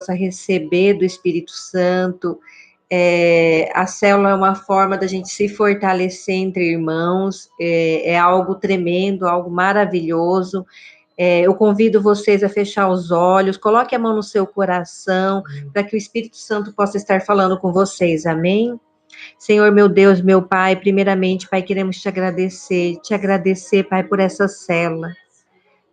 receber do Espírito Santo. A célula é uma forma da gente se fortalecer entre irmãos, é algo tremendo, algo maravilhoso. Eu convido vocês a fechar os olhos, coloque a mão no seu coração, para que o Espírito Santo possa estar falando com vocês, amém? Senhor, meu Deus, meu Pai, primeiramente, Pai, queremos te agradecer, Pai, por essa célula.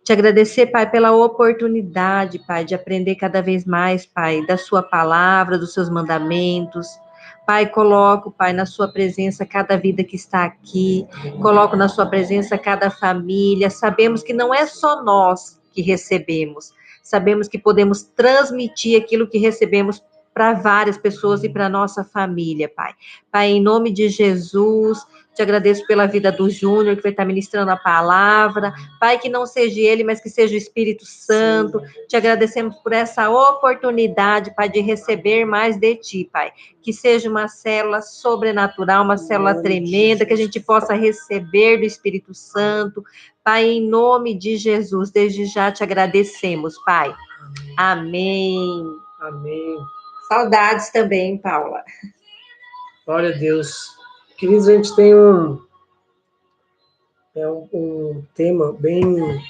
Te agradecer, Pai, pela oportunidade, Pai, de aprender cada vez mais, Pai, da sua palavra, dos seus mandamentos. Pai, coloco, Pai, na sua presença cada vida que está aqui, coloco na sua presença cada família. Sabemos que não é só nós que recebemos, sabemos que podemos transmitir aquilo que recebemos para várias pessoas e para nossa família, Pai. Pai, em nome de Jesus, te agradeço pela vida do Júnior, que vai estar ministrando a palavra. Pai, que não seja ele, mas que seja o Espírito Santo. Sim. Te agradecemos por essa oportunidade, Pai, de receber mais de Ti, Pai. Que seja uma célula sobrenatural, uma célula tremenda, que a gente possa receber do Espírito Santo. Pai, em nome de Jesus, desde já te agradecemos, Pai. Amém. Amém. Saudades também, Paula. Glória a Deus. Queridos, a gente tem um tema bem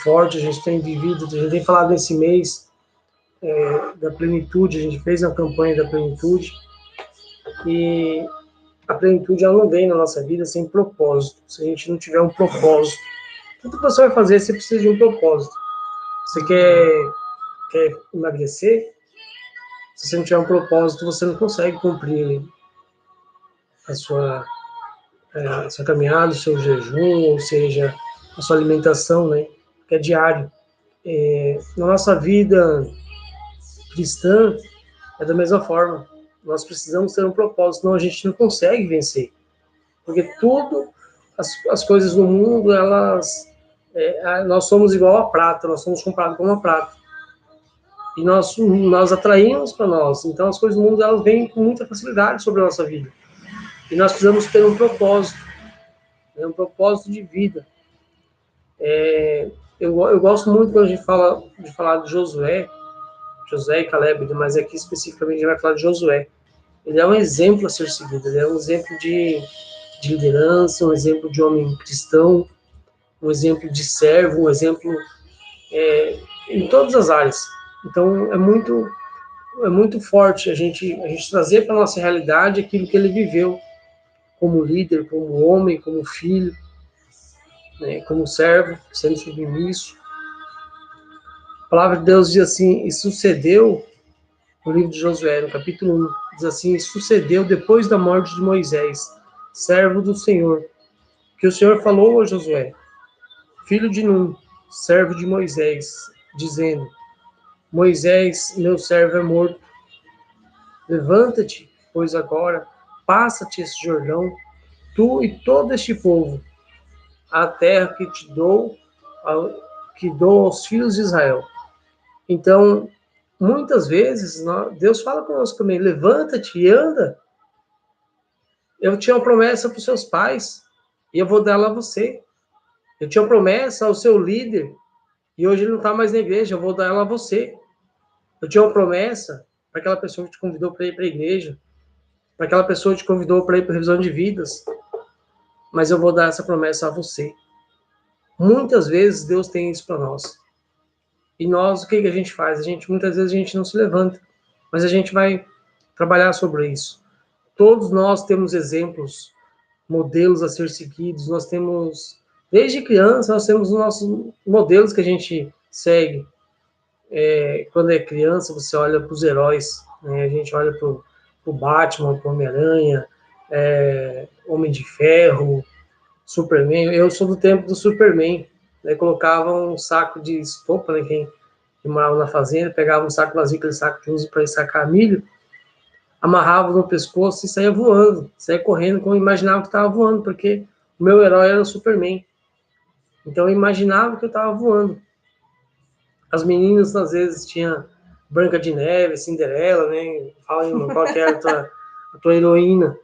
forte, a gente tem vivido, a gente tem falado nesse mês da plenitude, a gente fez uma campanha da plenitude, e a plenitude ela não vem na nossa vida sem propósito. Se a gente não tiver um propósito, tudo que você vai fazer, você precisa de um propósito. Você quer emagrecer? Se você não tiver um propósito, você não consegue cumprir a sua caminhada, o seu jejum, ou seja, a sua alimentação, né, que é diário. Na nossa vida cristã, é da mesma forma. Nós precisamos ter um propósito, senão a gente não consegue vencer. Porque tudo, as coisas do mundo, nós somos igual a prata, nós somos comprados como a prata. E nós atraímos para nós. Então, as coisas do mundo, elas vêm com muita facilidade sobre a nossa vida. E nós precisamos ter um propósito, né, um propósito de vida. Eu gosto muito quando a gente fala de Josué e Caleb, mas aqui especificamente a gente vai falar de Josué. Ele é um exemplo a ser seguido, ele é um exemplo de liderança, um exemplo de homem cristão, um exemplo de servo, um exemplo em todas as áreas. Então, é muito forte a gente trazer para a nossa realidade aquilo que ele viveu como líder, como homem, como filho, né, como servo, sendo submisso. A palavra de Deus diz assim, e sucedeu, no livro de Josué, no capítulo 1, diz assim, e sucedeu depois da morte de Moisés, servo do Senhor, que o Senhor falou a Josué, filho de Num, servo de Moisés, dizendo, Moisés, meu servo é morto, levanta-te, pois agora, passa-te esse Jordão, tu e todo este povo, a terra que dou aos filhos de Israel. Então, muitas vezes, Deus fala conosco também, levanta-te e anda. Eu tinha uma promessa para os seus pais, e eu vou dar ela a você. Eu tinha uma promessa ao seu líder, e hoje ele não está mais na igreja, eu vou dar ela a você. Eu tinha uma promessa para aquela pessoa que te convidou para ir para a igreja, para aquela pessoa que te convidou para ir para a revisão de vidas, mas eu vou dar essa promessa a você. Muitas vezes Deus tem isso para nós. E nós, o que a gente faz? Muitas vezes a gente não se levanta, mas a gente vai trabalhar sobre isso. Todos nós temos exemplos, modelos a ser seguidos, nós temos, desde criança, nós temos os nossos modelos que a gente segue. Quando é criança, você olha para os heróis, né? A gente olha para o Batman, para o Homem-Aranha, Homem de Ferro, Superman. Eu sou do tempo do Superman, né? Colocava um saco de estopa, né? Quem morava na fazenda, pegava um saco vazio, aquele saco de uso para sacar milho, amarrava no pescoço e saía voando, saía correndo, como eu imaginava que estava voando, porque o meu herói era o Superman. Então eu imaginava que eu estava voando. As meninas, às vezes, tinha Branca de Neve, Cinderela, né? Fala aí, irmão, qual que era a tua heroína?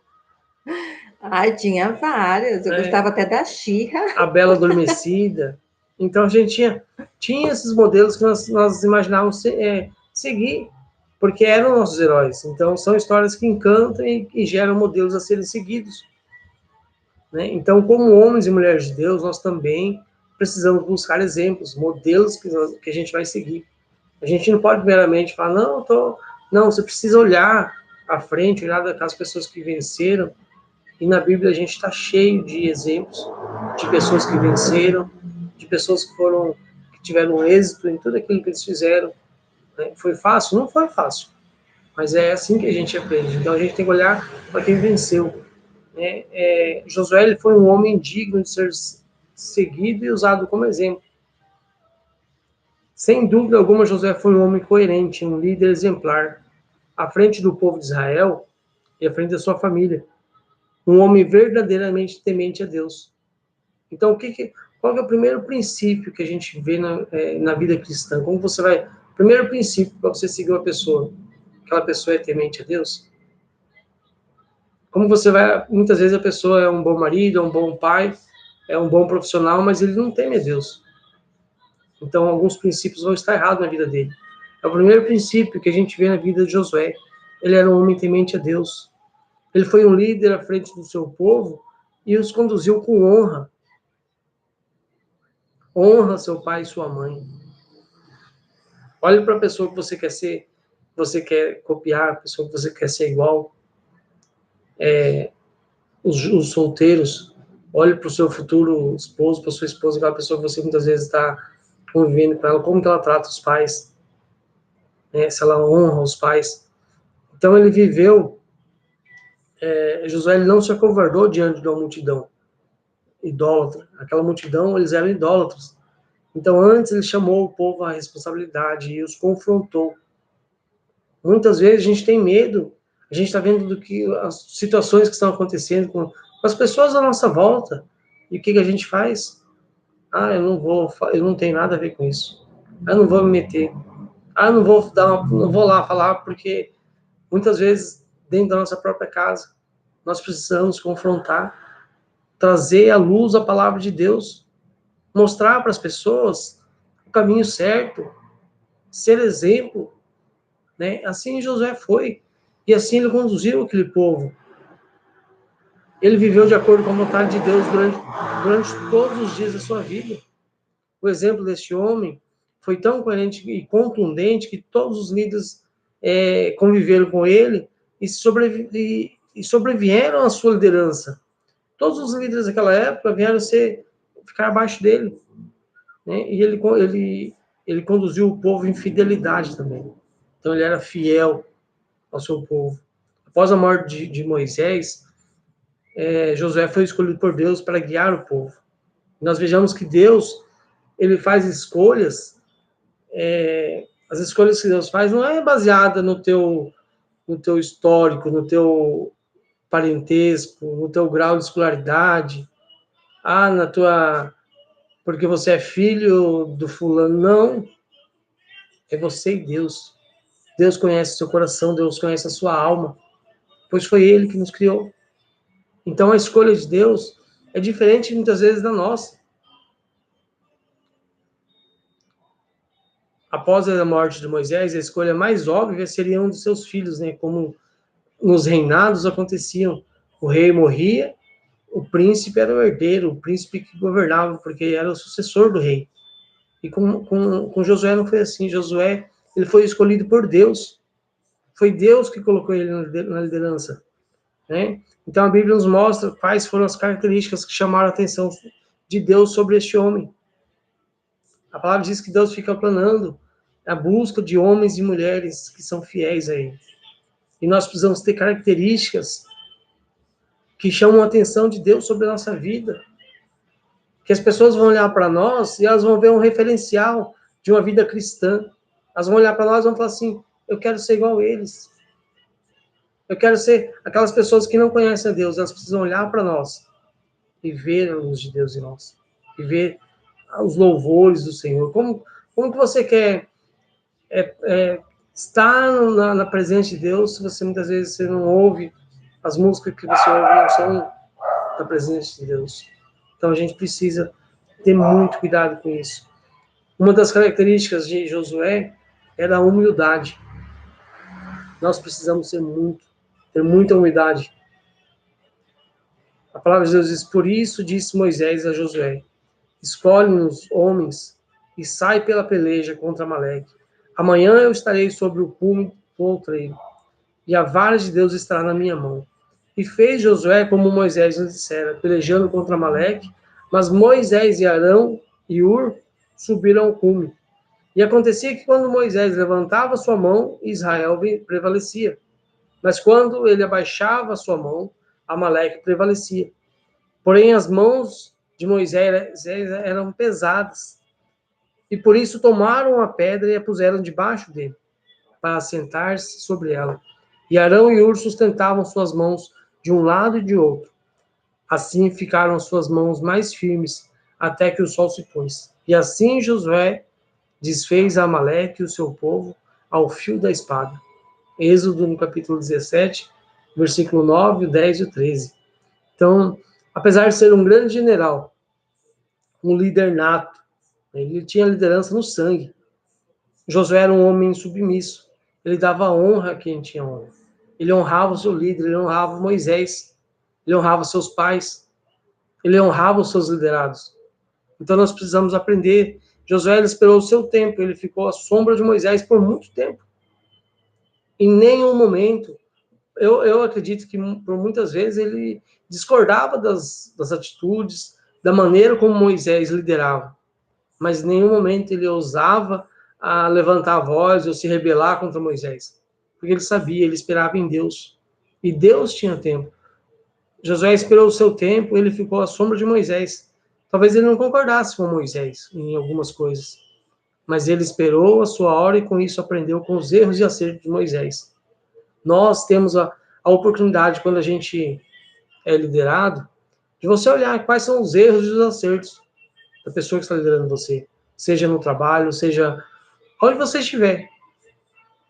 Ai, tinha várias. Eu gostava até da She-Ra. A Bela Adormecida. Então, a gente tinha esses modelos que nós imaginávamos seguir, porque eram nossos heróis. Então, são histórias que encantam e geram modelos a serem seguidos. Né? Então, como homens e mulheres de Deus, nós também precisamos buscar exemplos, modelos que a gente vai seguir. A gente não pode meramente falar, não, você precisa olhar à frente, olhar daquelas pessoas que venceram. E na Bíblia a gente está cheio de exemplos de pessoas que venceram, de pessoas que tiveram êxito em tudo aquilo que eles fizeram. Né? Foi fácil? Não foi fácil. Mas é assim que a gente aprende. Então a gente tem que olhar para quem venceu. Josué ele foi um homem digno de ser seguido e usado como exemplo. Sem dúvida alguma, Josué foi um homem coerente, um líder exemplar, à frente do povo de Israel e à frente da sua família. Um homem verdadeiramente temente a Deus. Então, qual que é o primeiro princípio que a gente vê na vida cristã? Como você vai... Primeiro princípio para você seguir uma pessoa, aquela pessoa é temente a Deus? Como você vai... Muitas vezes a pessoa é um bom marido, é um bom pai, é um bom profissional, mas ele não teme a Deus. Então, alguns princípios vão estar errados na vida dele. É o primeiro princípio que a gente vê na vida de Josué. Ele era um homem temente a Deus. Ele foi um líder à frente do seu povo e os conduziu com honra. Honra seu pai e sua mãe. Olhe para a pessoa que você quer ser, você quer copiar, a pessoa que você quer ser igual. Os solteiros, olhe para o seu futuro esposo, para a sua esposa, aquela pessoa que você muitas vezes está convivendo com ela, como que ela trata os pais, né? Se ela honra os pais. Então ele viveu, Josué ele não se acovardou diante de uma multidão idólatra. Aquela multidão, eles eram idólatras. Então antes ele chamou o povo à responsabilidade e os confrontou. Muitas vezes a gente tem medo, a gente está vendo do que as situações que estão acontecendo com as pessoas à nossa volta. E o que a gente faz? Eu não tenho nada a ver com isso. Eu não vou me meter. Não vou lá falar, porque muitas vezes, dentro da nossa própria casa, nós precisamos confrontar, trazer à luz a palavra de Deus, mostrar para as pessoas o caminho certo, ser exemplo, né? Assim Josué foi, e assim ele conduziu aquele povo. Ele viveu de acordo com a vontade de Deus durante todos os dias da sua vida. O exemplo deste homem foi tão coerente e contundente que todos os líderes conviveram com ele e sobrevieram à sua liderança. Todos os líderes daquela época vieram ficar abaixo dele. Né? E ele conduziu o povo em fidelidade também. Então ele era fiel ao seu povo. Após a morte de Moisés, Josué foi escolhido por Deus para guiar o povo. Nós vejamos que Deus ele faz escolhas, as escolhas que Deus faz não é baseada no teu histórico, no teu parentesco, no teu grau de escolaridade, porque você é filho do fulano. Não, é você e Deus. Deus conhece o seu coração, Deus conhece a sua alma, pois foi Ele que nos criou. Então a escolha de Deus é diferente muitas vezes da nossa. Após a morte de Moisés, a escolha mais óbvia seria um dos seus filhos, né? Como nos reinados aconteciam. O rei morria, o príncipe era o herdeiro, o príncipe que governava, porque era o sucessor do rei. E com Josué não foi assim. Josué, ele foi escolhido por Deus. Foi Deus que colocou ele na liderança. Né? Então a Bíblia nos mostra quais foram as características que chamaram a atenção de Deus sobre este homem. A palavra diz que Deus fica planando a busca de homens e mulheres que são fiéis a Ele. E nós precisamos ter características que chamam a atenção de Deus sobre a nossa vida. Que as pessoas vão olhar para nós e elas vão ver um referencial de uma vida cristã. Elas vão olhar para nós e vão falar assim, eu quero ser igual a eles. Eu quero ser aquelas pessoas que não conhecem a Deus. Elas precisam olhar para nós e ver a luz de Deus em nós. E ver os louvores do Senhor. Como que você quer estar na presença de Deus se você muitas vezes você não ouve as músicas que você ouve não são da presença de Deus? Então a gente precisa ter muito cuidado com isso. Uma das características de Josué era a humildade. Nós precisamos ter muita humildade. A palavra de Deus diz: por isso disse Moisés a Josué: escolhe-nos homens e sai pela peleja contra Amaleque. Amanhã eu estarei sobre o cume do outreiro, e a vara de Deus estará na minha mão. E fez Josué como Moisés lhe dissera, pelejando contra Amaleque, mas Moisés e Arão e Hur subiram ao cume. E acontecia que quando Moisés levantava sua mão, Israel prevalecia. Mas quando ele abaixava sua mão, Amaleque prevalecia. Porém, as mãos de Moisés eram pesadas, e por isso tomaram a pedra e a puseram debaixo dele, para sentar-se sobre ela. E Arão e Hur sustentavam suas mãos de um lado e de outro. Assim ficaram suas mãos mais firmes, até que o sol se pôs. E assim Josué desfez a Amaleque e o seu povo ao fio da espada. Êxodo, no capítulo 17, versículo 9, o 10 e o 13. Então, apesar de ser um grande general, um líder nato, ele tinha liderança no sangue. Josué era um homem submisso. Ele dava honra a quem tinha honra. Ele honrava o seu líder, ele honrava Moisés, ele honrava seus pais, ele honrava os seus liderados. Então nós precisamos aprender. Josué esperou o seu tempo, ele ficou à sombra de Moisés por muito tempo. Em nenhum momento, eu acredito que por muitas vezes ele discordava das atitudes, da maneira como Moisés liderava. Mas em nenhum momento ele ousava levantar a voz ou se rebelar contra Moisés. Porque ele sabia, ele esperava em Deus. E Deus tinha tempo. Josué esperou o seu tempo, ele ficou à sombra de Moisés. Talvez ele não concordasse com Moisés em algumas coisas, mas ele esperou a sua hora e com isso aprendeu com os erros e acertos de Moisés. Nós temos a oportunidade, quando a gente é liderado, de você olhar quais são os erros e os acertos da pessoa que está liderando você, seja no trabalho, seja onde você estiver.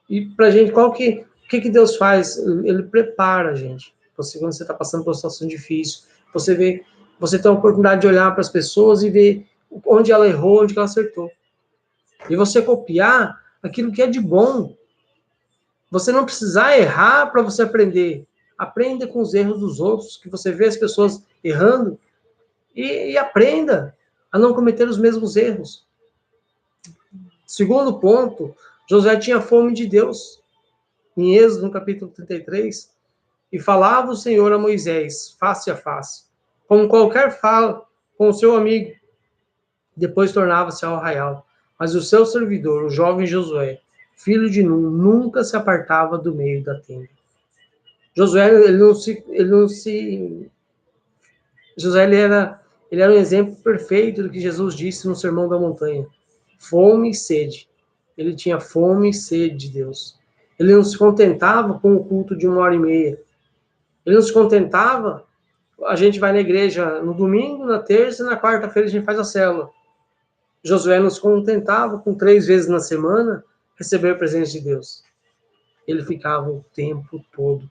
E pra gente, o que Deus faz? Ele prepara a gente. Quando você está passando por uma situação difícil, você tem a oportunidade de olhar para as pessoas e ver onde ela errou, onde ela acertou. E você copiar aquilo que é de bom. Você não precisar errar para você aprender. Aprenda com os erros dos outros, que você vê as pessoas errando, e aprenda a não cometer os mesmos erros. Segundo ponto, Josué tinha fome de Deus. Em Êxodo, no capítulo 33, e falava o Senhor a Moisés, face a face, como qualquer fala com o seu amigo. Depois tornava-se ao arraial. Mas o seu servidor, o jovem Josué, filho de Nun, nunca se apartava do meio da tenda. Josué, Josué, ele era um exemplo perfeito do que Jesus disse no Sermão da Montanha. Fome e sede. Ele tinha fome e sede de Deus. Ele não se contentava com o culto de 1h30. Ele não se contentava, a gente vai na igreja no domingo, na terça e na quarta-feira a gente faz a célula. Josué não se contentava com 3 vezes na semana receber a presença de Deus. Ele ficava o tempo todo.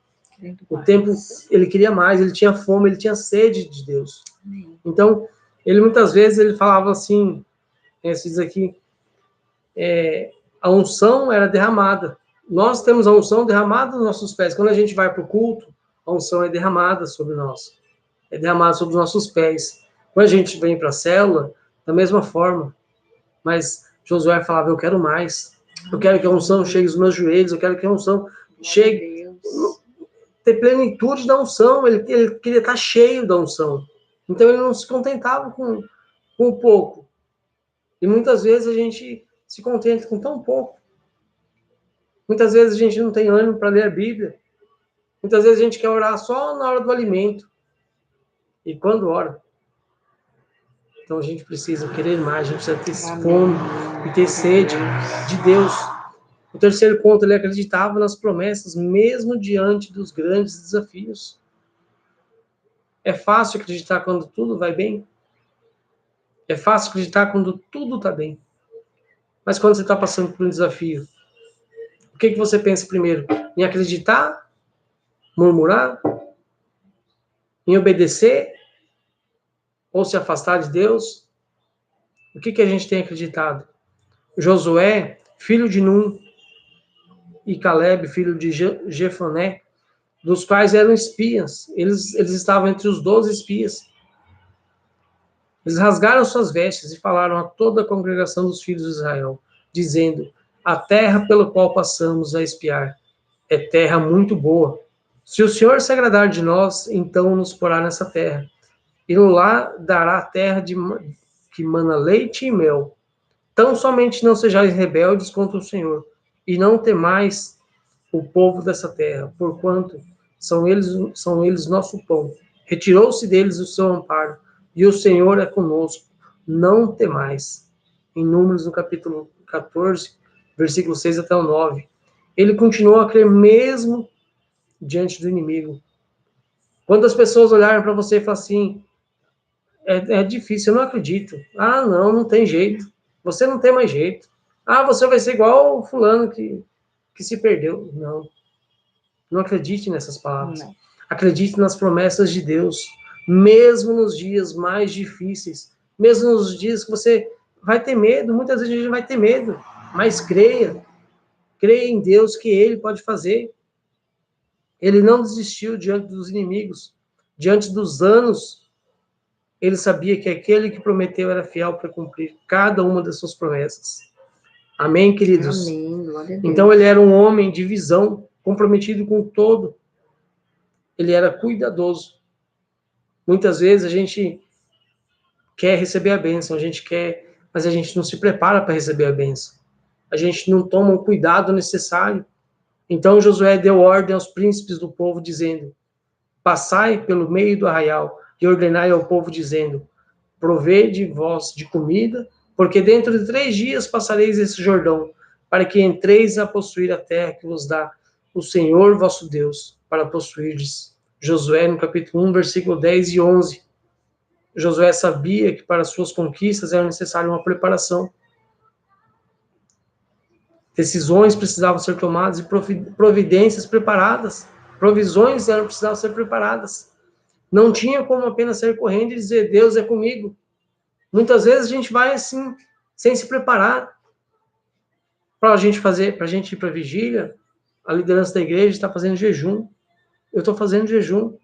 Ele queria mais, ele tinha fome, ele tinha sede de Deus. Então, ele muitas vezes ele falava assim, se diz aqui, a unção era derramada. Nós temos a unção derramada nos nossos pés. Quando a gente vai para o culto, a unção é derramada sobre nós. É derramada sobre os nossos pés. Quando a gente vem para a célula, da mesma forma. Mas Josué falava, eu quero mais. Eu quero que a unção chegue aos meus joelhos. Eu quero que a unção chegue... Ter plenitude da unção. Ele queria estar cheio da unção. Então ele não se contentava com pouco. E muitas vezes a gente se contenta com tão pouco. Muitas vezes a gente não tem ânimo para ler a Bíblia. Muitas vezes a gente quer orar só na hora do alimento. E quando ora? Então a gente precisa querer mais, a gente precisa ter fome e ter sede de Deus. O terceiro ponto, ele acreditava nas promessas, mesmo diante dos grandes desafios. É fácil acreditar quando tudo vai bem? É fácil acreditar quando tudo está bem. Mas quando você está passando por um desafio, o que você pensa primeiro? Em acreditar? Murmurar? Em obedecer? Ou se afastar de Deus? O que a gente tem acreditado? Josué, filho de Nun, e Caleb, filho de Jefoné, dos quais eram espias. Eles estavam entre os 12 espias. Eles rasgaram suas vestes e falaram a toda a congregação dos filhos de Israel, dizendo: a terra pela qual passamos a espiar é terra muito boa. Se o Senhor se agradar de nós, então nos porá nessa terra, e lá dará a terra que mana leite e mel. Tão somente não sejais rebeldes contra o Senhor, e não temais o povo dessa terra, porquanto são eles nosso pão. Retirou-se deles o seu amparo, e o Senhor é conosco. Não temais. Em Números, no capítulo 14, versículo 6 até o 9. Ele continuou a crer mesmo diante do inimigo. Quando as pessoas olharem para você e falar assim, é difícil, eu não acredito. Ah, não tem jeito. Você não tem mais jeito. Ah, você vai ser igual o fulano que se perdeu. Não acredite nessas palavras. Não. Acredite nas promessas de Deus. Mesmo nos dias mais difíceis. Mesmo nos dias que você vai ter medo. Muitas vezes a gente vai ter medo. Mas creia. Creia em Deus que Ele pode fazer. Ele não desistiu diante dos inimigos. Diante dos anos, ele sabia que aquele que prometeu era fiel para cumprir cada uma das suas promessas. Amém, queridos? Amém, glória a Deus. Então ele era um homem de visão, comprometido com todo. Ele era cuidadoso. Muitas vezes a gente quer receber a bênção, mas a gente não se prepara para receber a bênção. A gente não toma o cuidado necessário. Então Josué deu ordem aos príncipes do povo, dizendo: passai pelo meio do arraial e ordenai ao povo, dizendo: provede vós de comida, porque dentro de 3 dias passareis esse Jordão, para que entreis a possuir a terra que vos dá o Senhor vosso Deus, para possuirdes. Josué, no capítulo 1, versículo 10 e 11. Josué sabia que para suas conquistas era necessária uma preparação. Decisões precisavam ser tomadas e providências preparadas. Provisões precisavam ser preparadas. Não tinha como apenas sair correndo e dizer: Deus é comigo. Muitas vezes a gente vai assim, sem se preparar. Para a gente ir para a vigília, a liderança da igreja está fazendo jejum. Eu estou fazendo jejum.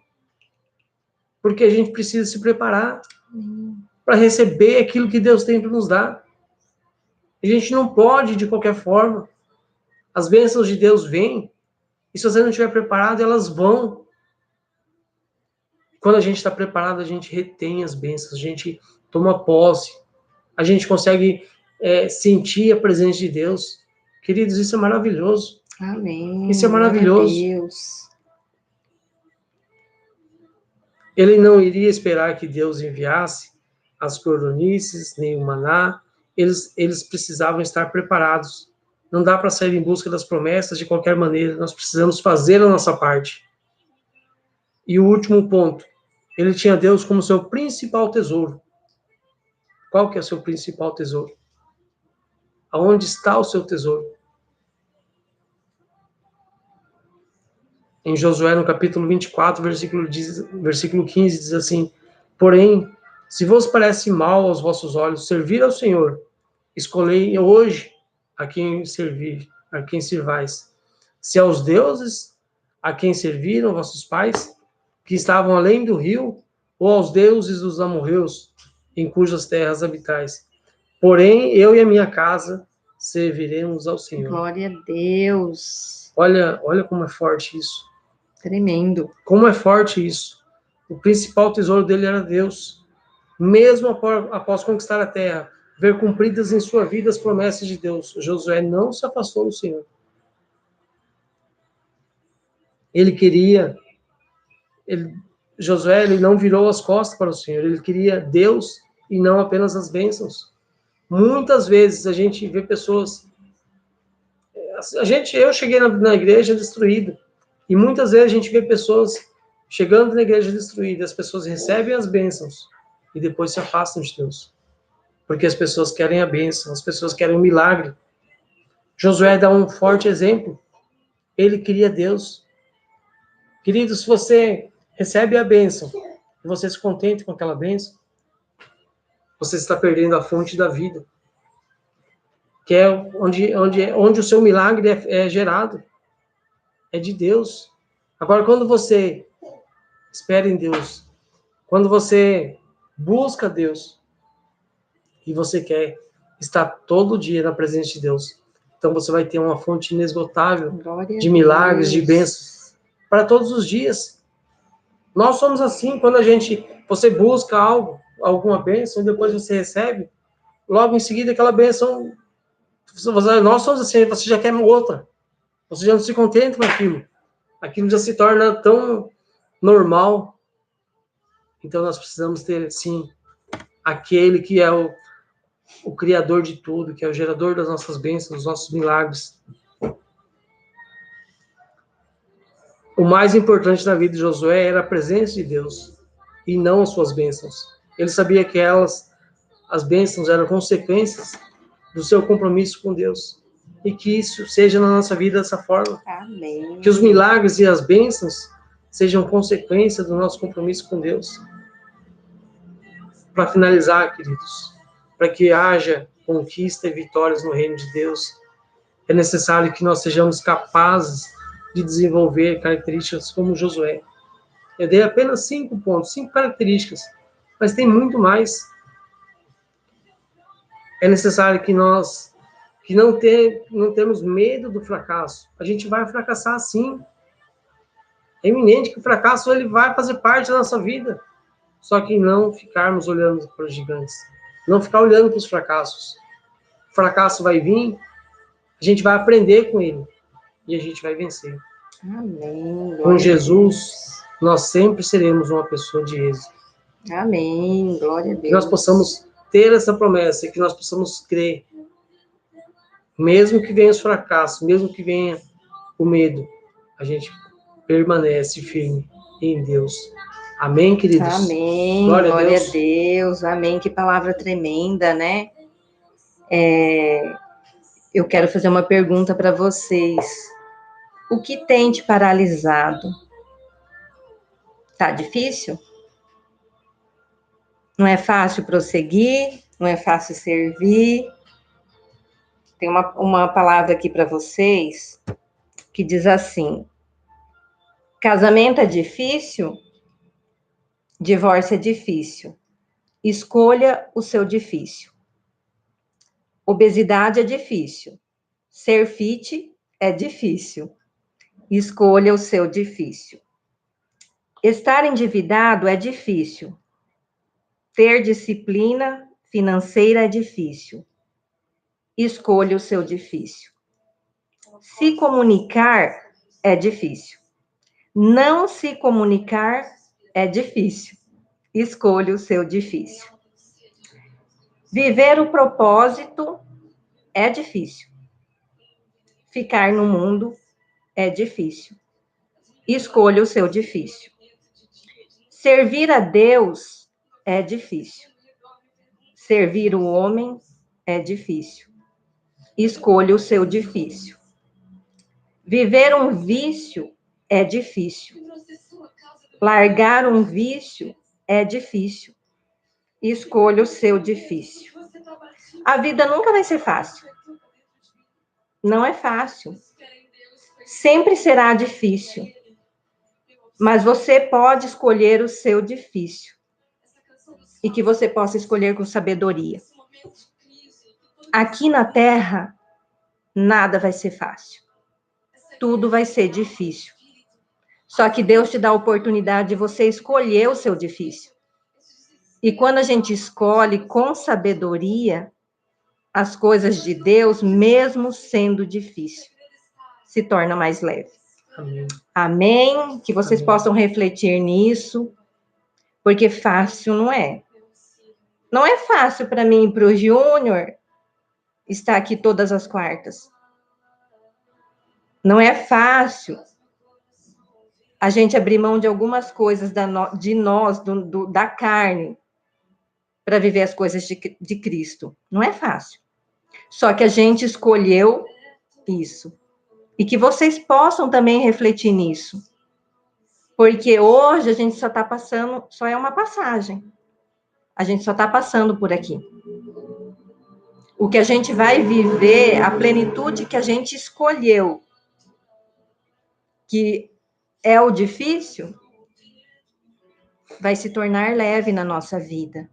Porque a gente precisa se preparar para receber aquilo que Deus tem para nos dar. A gente não pode, de qualquer forma. As bênçãos de Deus vêm, e se você não estiver preparado, elas vão. Quando a gente está preparado, a gente retém as bênçãos, a gente toma posse, a gente consegue sentir a presença de Deus. Queridos, isso é maravilhoso. Amém. Isso é maravilhoso. Deus. Ele não iria esperar que Deus enviasse as cordonices, nem o maná. Eles precisavam estar preparados. Não dá para sair em busca das promessas de qualquer maneira. Nós precisamos fazer a nossa parte. E o último ponto. Ele tinha Deus como seu principal tesouro. Qual que é o seu principal tesouro? Aonde está o seu tesouro? Em Josué, no capítulo 24, versículo 15, diz assim: porém, se vos parece mal aos vossos olhos servir ao Senhor, escolhei hoje a quem servir, a quem servais. Se aos deuses a quem serviram vossos pais, que estavam além do rio, ou aos deuses dos amorreus, em cujas terras habitais. Porém, eu e a minha casa serviremos ao Senhor. Glória a Deus. Olha como é forte isso. Tremendo. Como é forte isso. O principal tesouro dele era Deus. Mesmo após conquistar a terra, ver cumpridas em sua vida as promessas de Deus, Josué não se afastou do Senhor. Josué não virou as costas para o Senhor. Ele queria Deus e não apenas as bênçãos. Muitas vezes a gente vê pessoas... Eu cheguei na igreja destruído. E muitas vezes a gente vê pessoas chegando na igreja destruída. As pessoas recebem as bênçãos e depois se afastam de Deus. Porque as pessoas querem a bênção, as pessoas querem um milagre. Josué dá um forte exemplo. Ele queria Deus. Querido, se você recebe a bênção e você se contente com aquela bênção, você está perdendo a fonte da vida, que é onde o seu milagre é gerado. é de Deus. Agora, quando você espera em Deus, quando você busca Deus e você quer estar todo dia na presença de Deus, então você vai ter uma fonte inesgotável de milagres, de bênçãos para todos os dias. Nós somos assim, quando você busca algo, alguma bênção, e depois você recebe, logo em seguida aquela bênção, nós somos assim, você já quer outra. Você já não se contenta com aquilo. Aquilo já se torna tão normal. Então nós precisamos ter, sim, aquele que é o criador de tudo, que é o gerador das nossas bênçãos, dos nossos milagres. O mais importante na vida de Josué era a presença de Deus e não as suas bênçãos. Ele sabia que as bênçãos eram consequências do seu compromisso com Deus. E que isso seja na nossa vida dessa forma. Amém. Que os milagres e as bênçãos sejam consequência do nosso compromisso com Deus. Para finalizar, queridos, para que haja conquista e vitórias no reino de Deus, é necessário que nós sejamos capazes de desenvolver características como Josué. Eu dei apenas 5 pontos, 5 características, mas tem muito mais. É necessário que nós não temos medo do fracasso. A gente vai fracassar sim. É iminente que o fracasso ele vai fazer parte da nossa vida. Só que não ficarmos olhando para os gigantes. Não ficar olhando para os fracassos. O fracasso vai vir, a gente vai aprender com ele. E a gente vai vencer. Amém. Com Jesus, nós sempre seremos uma pessoa de êxito. Amém. Glória a Deus. Que nós possamos ter essa promessa, que nós possamos crer. Mesmo que venha os fracassos, mesmo que venha o medo, a gente permanece firme em Deus. Amém, queridos? Amém. Glória a Deus. Amém. Que palavra tremenda, né? Eu quero fazer uma pergunta para vocês. O que tem te paralisado? Tá difícil? Não é fácil prosseguir? Não é fácil servir? Tem uma palavra aqui para vocês que diz assim: casamento é difícil? Divórcio é difícil. Escolha o seu difícil. Obesidade é difícil. Ser fit é difícil. Escolha o seu difícil. Estar endividado é difícil. Ter disciplina financeira é difícil. Escolha o seu difícil. Se comunicar é difícil. Não se comunicar é difícil. Escolha o seu difícil. Viver o propósito é difícil. Ficar no mundo é difícil. Escolha o seu difícil. Servir a Deus é difícil. Servir o homem é difícil. Escolha o seu difícil. Viver um vício é difícil. Largar um vício é difícil. Escolha o seu difícil. A vida nunca vai ser fácil. Não é fácil. Sempre será difícil. Mas você pode escolher o seu difícil. E que você possa escolher com sabedoria. Aqui na Terra, nada vai ser fácil. Tudo vai ser difícil. Só que Deus te dá a oportunidade de você escolher o seu difícil. E quando a gente escolhe com sabedoria as coisas de Deus, mesmo sendo difícil, se torna mais leve. Amém. Amém? Que vocês possam refletir nisso, porque fácil não é. Não é fácil para mim e para o Júnior estar aqui todas as quartas. Não é fácil a gente abrir mão de algumas coisas de nós, da carne, para viver as coisas de Cristo. Não é fácil. Só que a gente escolheu isso. E que vocês possam também refletir nisso. Porque hoje a gente só está passando, só é uma passagem. A gente só está passando por aqui. O que a gente vai viver, a plenitude que a gente escolheu. que é o difícil, vai se tornar leve na nossa vida.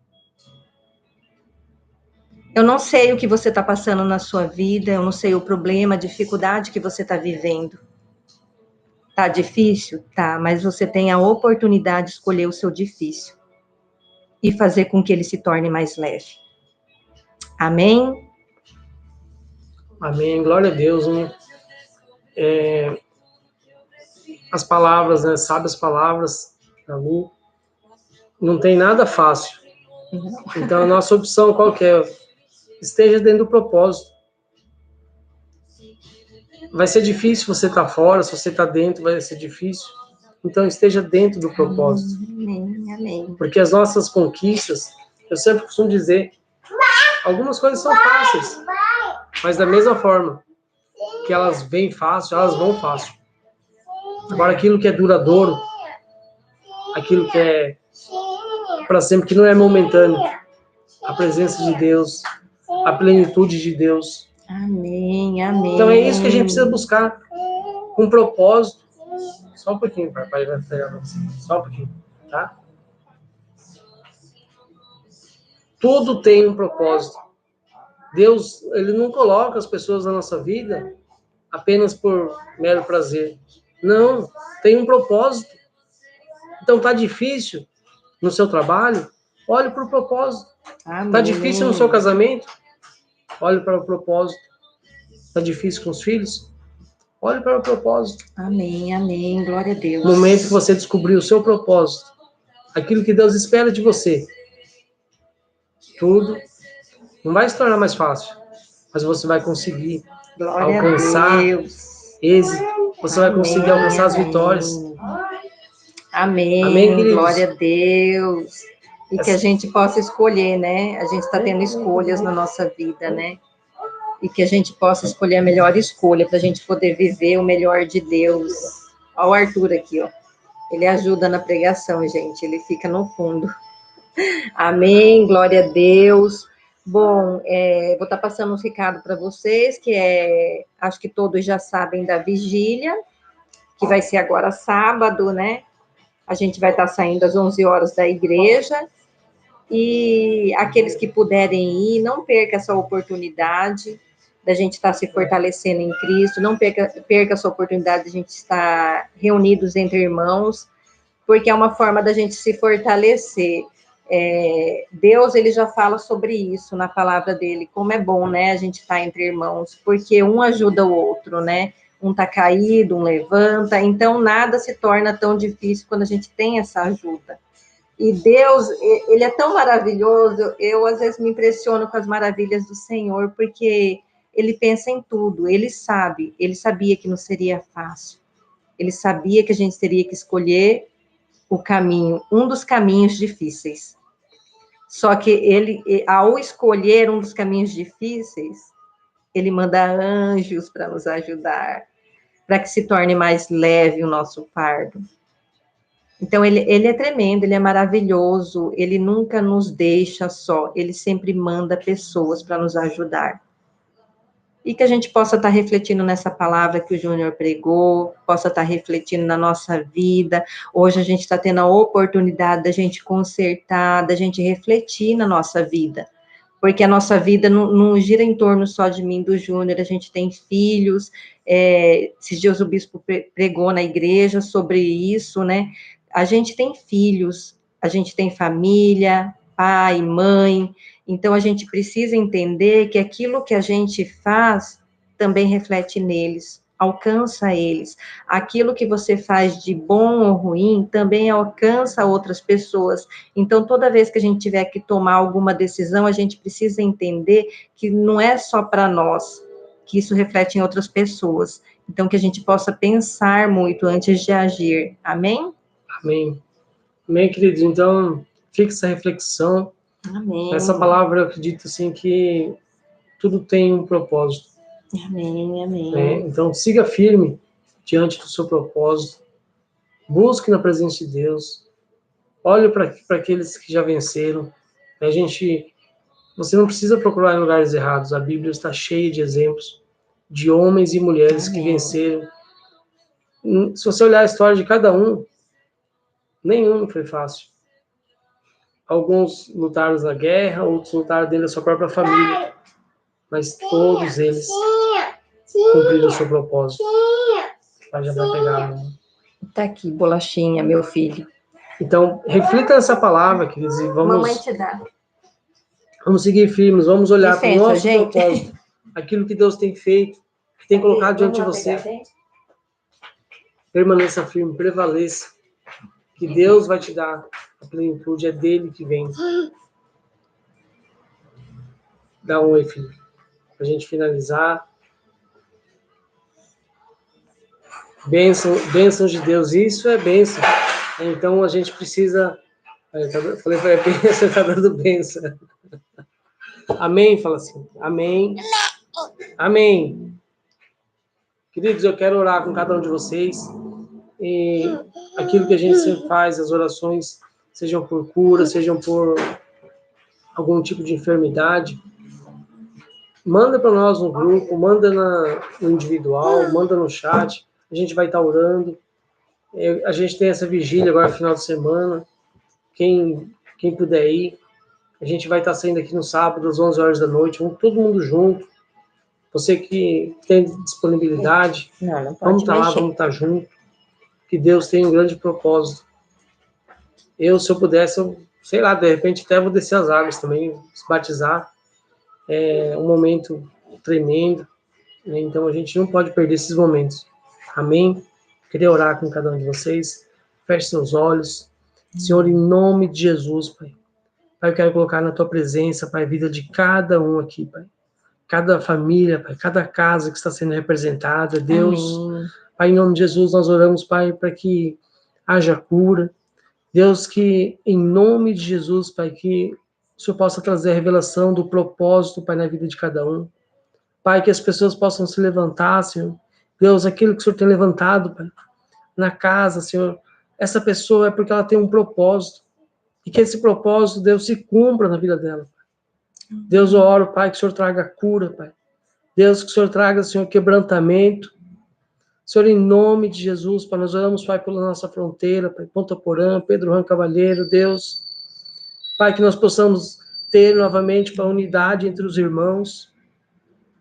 Eu não sei o que você está passando na sua vida, eu não sei o problema, a dificuldade que você está vivendo. Tá difícil? Tá, mas você tem a oportunidade de escolher o seu difícil e fazer com que ele se torne mais leve. Amém? Amém. Glória a Deus, né? As palavras, né? Sábias palavras da Lu. Não tem nada fácil. Então, a nossa opção qual que é? Esteja dentro do propósito. Vai ser difícil você estar fora, se você está dentro, vai ser difícil. Então, esteja dentro do propósito. Amém, amém. Porque as nossas conquistas, eu sempre costumo dizer, algumas coisas são fáceis, mas da mesma forma que elas vêm fácil, elas vão fácil. Agora, aquilo que é duradouro, aquilo que é para sempre, que não é momentâneo, a presença de Deus, a plenitude de Deus. Amém, amém. Então, é isso que a gente precisa buscar, com propósito. Só um pouquinho, papai vai pegar você. Só um pouquinho, tá? Tudo tem um propósito. Deus, ele não coloca as pessoas na nossa vida apenas por mero prazer. Não, tem um propósito. Então, tá difícil no seu trabalho? Olhe para o propósito. Amém. Tá difícil no seu casamento? Olhe para o propósito. Tá difícil com os filhos? Olhe para o propósito. Amém, amém. Glória a Deus. No momento que você descobrir o seu propósito, aquilo que Deus espera de você, tudo não vai se tornar mais fácil, mas você vai conseguir Glória alcançar a Deus. êxito, você vai conseguir alcançar as vitórias. Amém, Amém, queridos? glória a Deus. E que a gente possa escolher, né? A gente está tendo escolhas na nossa vida, né? E que a gente possa escolher a melhor escolha para a gente poder viver o melhor de Deus. Olha o Arthur aqui, ó. Ele ajuda na pregação, gente. Ele fica no fundo. Amém, glória a Deus. Bom, vou estar passando uns recados para vocês, acho que todos já sabem da vigília, que vai ser agora sábado, né? A gente vai estar saindo às 11 horas da igreja. E aqueles que puderem ir, não perca essa oportunidade da gente estar se fortalecendo em Cristo, não perca essa oportunidade de a gente estar reunidos entre irmãos, porque é uma forma da gente se fortalecer. Deus, ele já fala sobre isso na palavra dele, como é bom, né, a gente estar entre irmãos, porque um ajuda o outro, né? Um tá caído, um levanta, então nada se torna tão difícil quando a gente tem essa ajuda. E Deus, ele é tão maravilhoso, eu às vezes me impressiono com as maravilhas do Senhor, porque ele pensa em tudo, ele sabia que não seria fácil, ele sabia que a gente teria que escolher o caminho, um dos caminhos difíceis. Só que ele, ao escolher um dos caminhos difíceis, ele manda anjos para nos ajudar, para que se torne mais leve o nosso fardo. Então, ele é tremendo, ele é maravilhoso, ele nunca nos deixa só, ele sempre manda pessoas para nos ajudar. E que a gente possa estar refletindo nessa palavra que o Júnior pregou, possa estar refletindo na nossa vida. Hoje a gente está tendo a oportunidade da gente consertar, da gente refletir na nossa vida. Porque a nossa vida não gira em torno só de mim, do Júnior, a gente tem filhos. Esses dias o bispo pregou na igreja sobre isso, né? A gente tem filhos, a gente tem família, pai, mãe, então a gente precisa entender que aquilo que a gente faz também reflete neles, alcança eles. Aquilo que você faz de bom ou ruim também alcança outras pessoas. Então, toda vez que a gente tiver que tomar alguma decisão, a gente precisa entender que não é só para nós, que isso reflete em outras pessoas. Então, que a gente possa pensar muito antes de agir. Amém? Amém. Amém, queridos. Então, fica essa reflexão. Amém. Essa palavra, eu acredito, assim, que tudo tem um propósito. Amém, amém. Né? Então, siga firme diante do seu propósito. Busque na presença de Deus. Olhe para aqueles que já venceram. Você não precisa procurar em lugares errados. A Bíblia está cheia de exemplos de homens e mulheres que venceram Se você olhar a história de cada um, nenhum foi fácil. Alguns lutaram na guerra, outros lutaram dentro da sua própria família. Mas todos eles cumpriram o seu propósito. Pai, já vai pegar, né? Tá aqui, bolachinha, meu filho. Então, reflita nessa palavra, queridos, e Mamãe te dá. Vamos seguir firmes, vamos olhar para o nosso gente. propósito, aquilo que Deus tem feito, que tem colocado diante de você. Permaneça firme, prevaleça, que Deus vai te dar a plenitude, é dele que vem. Dá um oi, filho, para a gente finalizar. Bênçãos de Deus, isso é bênção. Então a gente precisa. Falei para ele, você está dando bênção. Amém? Fala assim. Amém. Amém. Queridos, eu quero orar com cada um de vocês. E aquilo que a gente sempre faz, as orações, sejam por cura, sejam por algum tipo de enfermidade, manda para nós no grupo, manda no individual, manda no chat. A gente vai estar orando. A gente tem essa vigília agora, final de semana. Quem puder ir, a gente vai estar saindo aqui no sábado, às 11 horas da noite. Vamos todo mundo junto. Você que tem disponibilidade, não vamos estar lá, vamos estar junto. Que Deus tem um grande propósito. Se eu pudesse, sei lá, de repente até vou descer as águas também, se batizar. É um momento tremendo, né? Então a gente não pode perder esses momentos. Amém? Queria orar com cada um de vocês. Feche seus olhos. Senhor, em nome de Jesus, Pai. Pai, eu quero colocar na Tua presença, Pai, a vida de cada um aqui, Pai. Cada família, Pai, cada casa que está sendo representada. Deus, amém. Pai, em nome de Jesus, nós oramos, Pai, para que haja cura. Deus, que em nome de Jesus, Pai, que o Senhor possa trazer a revelação do propósito, Pai, na vida de cada um. Pai, que as pessoas possam se levantar, Senhor. Deus, aquilo que o Senhor tem levantado, Pai, na casa, Senhor, essa pessoa é porque ela tem um propósito. E que esse propósito, Deus, se cumpra na vida dela. Deus, eu oro, Pai, que o Senhor traga cura, Pai. Deus, que o Senhor traga, Senhor, quebrantamento. Senhor, em nome de Jesus, Pai, nós oramos, Pai, pela nossa fronteira, Pai, Ponta Porã, Pedro Ram Cavalheiro, Deus. Pai, que nós possamos ter novamente a unidade entre os irmãos.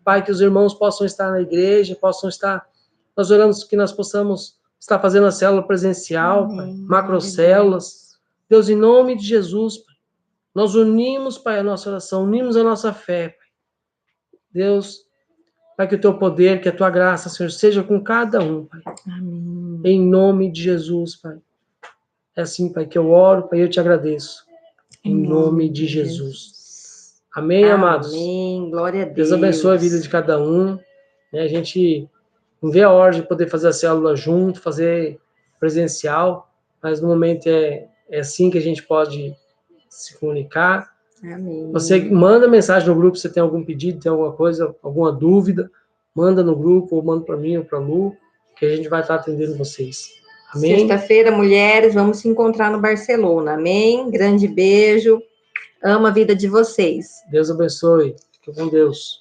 Pai, que os irmãos possam estar na igreja, possam estar... Nós oramos que nós possamos estar fazendo a célula presencial, Pai, macrocélulas. Deus, em nome de Jesus, Pai, nós unimos, Pai, a nossa oração, unimos a nossa fé, Pai. Deus, Pai, que o Teu poder, que a Tua graça, Senhor, seja com cada um, Pai. Amém. Em nome de Jesus, Pai. É assim, Pai, que eu oro, Pai, eu te agradeço. Em nome de Jesus. Amém, amados? Amém, glória a Deus. Deus abençoe a vida de cada um. A gente não vê a hora de poder fazer a célula junto, fazer presencial, mas no momento é assim que a gente pode se comunicar. Amém. Você manda mensagem no grupo se tem algum pedido, tem alguma coisa, alguma dúvida, manda no grupo, ou manda para mim ou para a Lu, que a gente vai estar atendendo vocês. Amém? Sexta-feira, mulheres, vamos se encontrar no Barcelona. Amém? Grande beijo. Amo a vida de vocês. Deus abençoe. Fique com Deus.